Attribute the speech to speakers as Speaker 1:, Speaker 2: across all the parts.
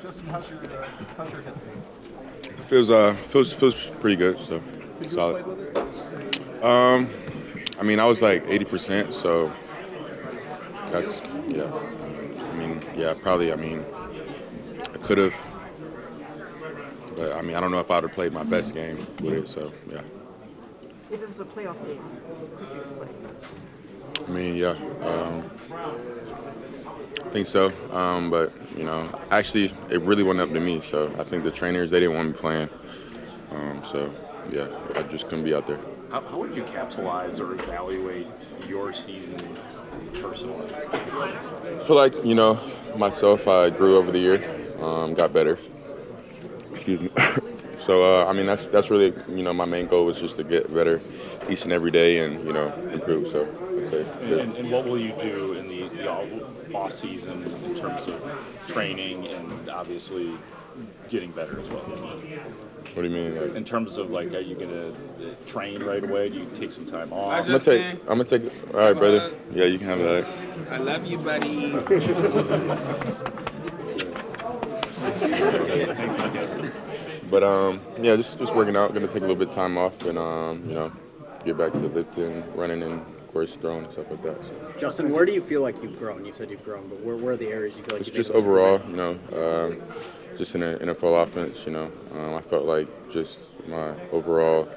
Speaker 1: Justin, how's your hip feeling?
Speaker 2: Feels pretty good. So
Speaker 1: Could you
Speaker 2: solid.
Speaker 1: have played with it?
Speaker 2: I mean, I was like 80%, so that's yeah. I mean, yeah, probably. I mean, I could have, but I mean, I don't know if I would have played my best game with it. So yeah.
Speaker 3: If it was a playoff game, could you play?
Speaker 2: I mean, yeah. I think so. But actually, it really wasn't up to me. So I think the trainers they didn't want me playing. So yeah, I just couldn't be out there.
Speaker 4: How would you capsulize or evaluate your season personally?
Speaker 2: I feel like myself. I grew over the year, got better. Excuse me. So I mean, that's really my main goal was just to get better each and every day and improve. So I'd say. Yeah.
Speaker 4: And what will you do in the off season in terms of training and obviously getting better as well?
Speaker 2: What do you mean? Like,
Speaker 4: in terms of like, are you gonna train right away? Do you take some time off?
Speaker 2: I'm gonna take. All right, brother. Yeah, you can have that.
Speaker 5: I love you, buddy.
Speaker 2: But yeah, just working out. Gonna take a little bit of time off and get back to lifting, running, and of course throwing and stuff like that. So.
Speaker 6: Justin, where do you feel like you've grown? You said you've grown, but where are the areas you feel like
Speaker 2: It's
Speaker 6: you've
Speaker 2: just
Speaker 6: been
Speaker 2: overall, just in an NFL offense. I felt like just my overall,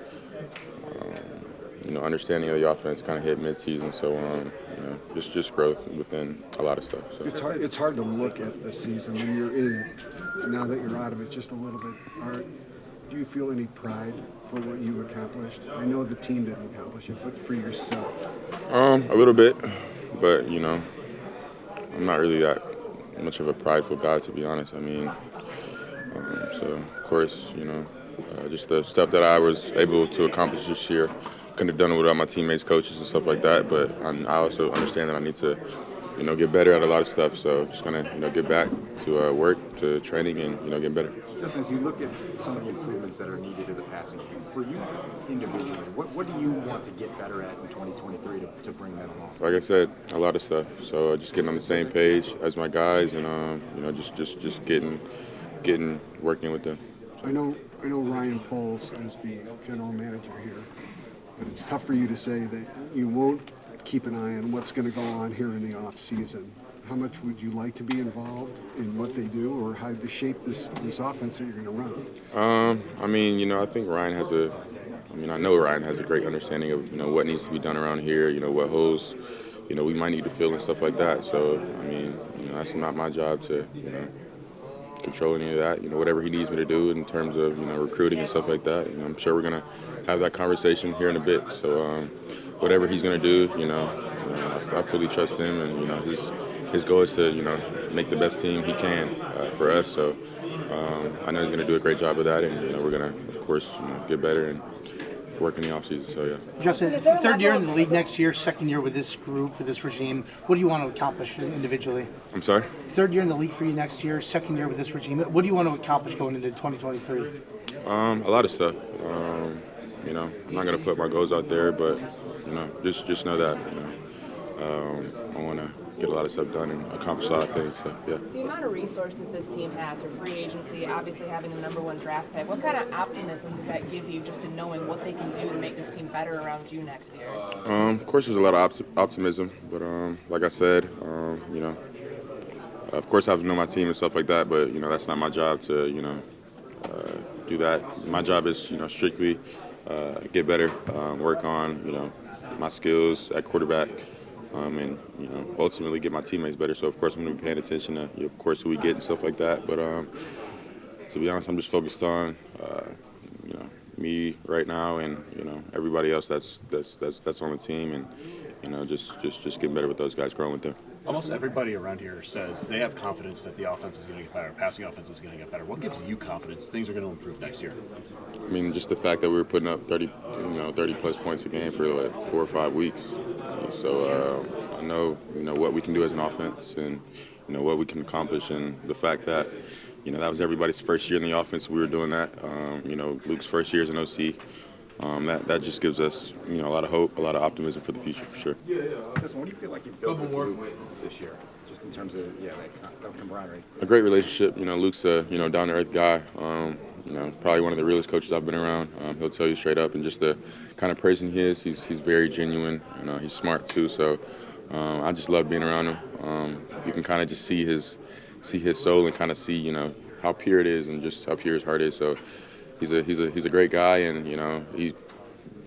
Speaker 2: understanding of the offense kind of hit midseason. So just growth within a lot of stuff. So.
Speaker 1: It's hard to look at the season when you're in it. Now that you're out of it just a little bit, do you feel any pride for what you accomplished? I know the team didn't accomplish it, but for yourself.
Speaker 2: A little bit, but I'm not really that much of a prideful guy, to be honest. I mean, so of course, just the stuff that I was able to accomplish this year, couldn't have done it without my teammates, coaches, and stuff like that. But I also understand that I need to, get better at a lot of stuff. So just gonna, get back to work, to training, and get better.
Speaker 7: Just as you look at some of the improvements that are needed in the passing game, for you individually, what do you want to get better at in 2023 to bring that along?
Speaker 2: Like I said, a lot of stuff. So just getting on the same page as my guys, and just getting working with them.
Speaker 1: I know Ryan Poles is the general manager here, but it's tough for you to say that you won't keep an eye on what's going to go on here in the off season. How much would you like to be involved in what they do, or how to shape this offense that you're going to run?
Speaker 2: I mean, I think Ryan has I know Ryan has a great understanding of, what needs to be done around here, what holes, we might need to fill and stuff like that. So, I mean, that's not my job to, control any of that. Whatever he needs me to do in terms of, recruiting and stuff like that. I'm sure we're going to have that conversation here in a bit. So, whatever he's going to do, I fully trust him, and, his goal is to, make the best team he can for us. So I know he's going to do a great job of that, and we're going to, of course, get better and work in the offseason. So yeah.
Speaker 8: Justin, third year in the league next year, second year with this group, with this regime. What do you want to accomplish individually?
Speaker 2: I'm sorry.
Speaker 8: Third year in the league for you next year, second year with this regime. What do you want to accomplish going into 2023?
Speaker 2: A lot of stuff. I'm not going to put my goals out there, but just know that I want to get a lot of stuff done and accomplish a lot of things. So, yeah.
Speaker 9: The amount of resources this team has for free agency, obviously having the #1 draft pick, what kind of optimism does that give you just in knowing what they can do to make this team better around you next year?
Speaker 2: Of course, there's a lot of optimism, but like I said, of course I have to know my team and stuff like that, but that's not my job to do that. My job is strictly get better, work on my skills at quarterback. And ultimately get my teammates better. So of course I'm going to be paying attention to, of course, who we get and stuff like that. But to be honest, I'm just focused on, me right now, and everybody else that's on the team, and just getting better with those guys, growing with them.
Speaker 4: Almost everybody around here says they have confidence that the offense is going to get better, passing offense is going to get better. What gives you confidence things are going to improve next year?
Speaker 2: I mean, just the fact that we were putting up 30 plus points a game for like 4 or 5 weeks. So I know, what we can do as an offense, and what we can accomplish, and the fact that that was everybody's first year in the offense. We were doing that. Luke's first year as an OC. That just gives us a lot of hope, a lot of optimism for the future, for sure.
Speaker 7: Justin, what do you feel like you built with this year? Just in terms of that camaraderie?
Speaker 2: A great relationship. You know, Luke's a down to earth guy. Probably one of the realest coaches I've been around. He'll tell you straight up, and just the kind of person he is, he's very genuine. He's smart too. So I just love being around him. You can kind of just see his soul and kind of see how pure it is and just how pure his heart is. So he's a great guy, and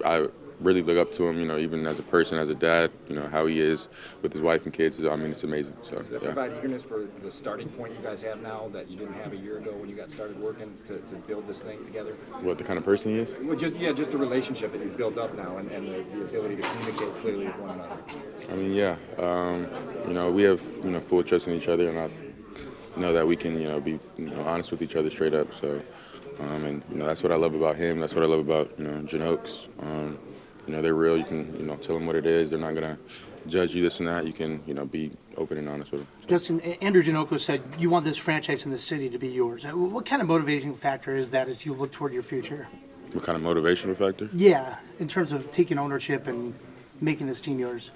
Speaker 2: I really look up to him, even as a person, as a dad, how he is with his wife and kids. I mean, it's amazing. So,
Speaker 7: Does that
Speaker 2: yeah.
Speaker 7: provide eagerness for the starting point you guys have now that you didn't have a year ago when you got started working to build this thing together?
Speaker 2: What the kind of person he is?
Speaker 7: Well, just the relationship that you've built up now and the ability to communicate clearly with one another.
Speaker 2: I mean, yeah. We have full trust in each other, and I know that we can be honest with each other straight up. So, and that's what I love about him. That's what I love about Janokes. They're real. You can tell them what it is. They're not gonna judge you this and that. You can be open and honest with them.
Speaker 8: Justin, Andrew Janoko said you want this franchise in the city to be yours. What kind of motivating factor is that as you look toward your future?
Speaker 2: What kind of motivational factor?
Speaker 8: Yeah, in terms of taking ownership and making this team yours.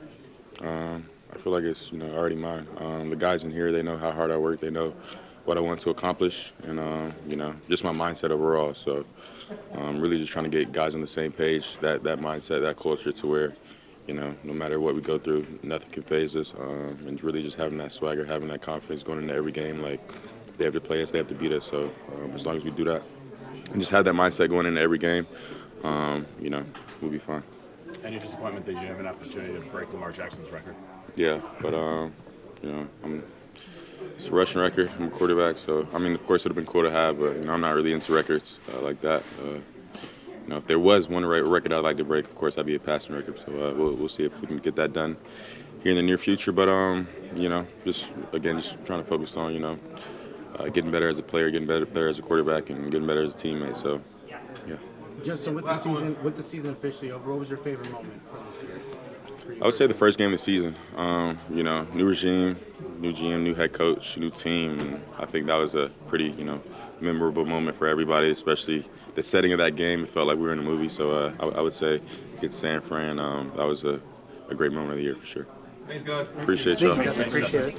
Speaker 2: I feel like it's already mine. The guys in here, they know how hard I work. They know what I want to accomplish, and just my mindset overall. So really just trying to get guys on the same page, that mindset, that culture, to where no matter what we go through, nothing can faze us, and really just having that swagger, having that confidence going into every game. Like, they have to play us, they have to beat us. So as long as we do that and just have that mindset going into every game, we'll be fine.
Speaker 5: Any disappointment that you have an opportunity to break Lamar Jackson's record?
Speaker 2: Yeah, but it's a rushing record. I'm a quarterback, so I mean, of course, it'd have been cool to have, but I'm not really into records like that. If there was one record I'd like to break, of course, that'd be a passing record. So we'll see if we can get that done here in the near future. But just trying to focus on getting better as a player, getting better as a quarterback, and getting better as a teammate. So yeah.
Speaker 6: Justin, with the season officially over, what was your favorite moment from this year?
Speaker 2: I would say the first game of the season. New regime, new GM, new head coach, new team, and I think that was a pretty, memorable moment for everybody, especially the setting of that game. It felt like we were in a movie, so I would say against San Fran, that was a great moment of the year for sure.
Speaker 5: Thanks, guys.
Speaker 2: Appreciate y'all.
Speaker 8: Appreciate it.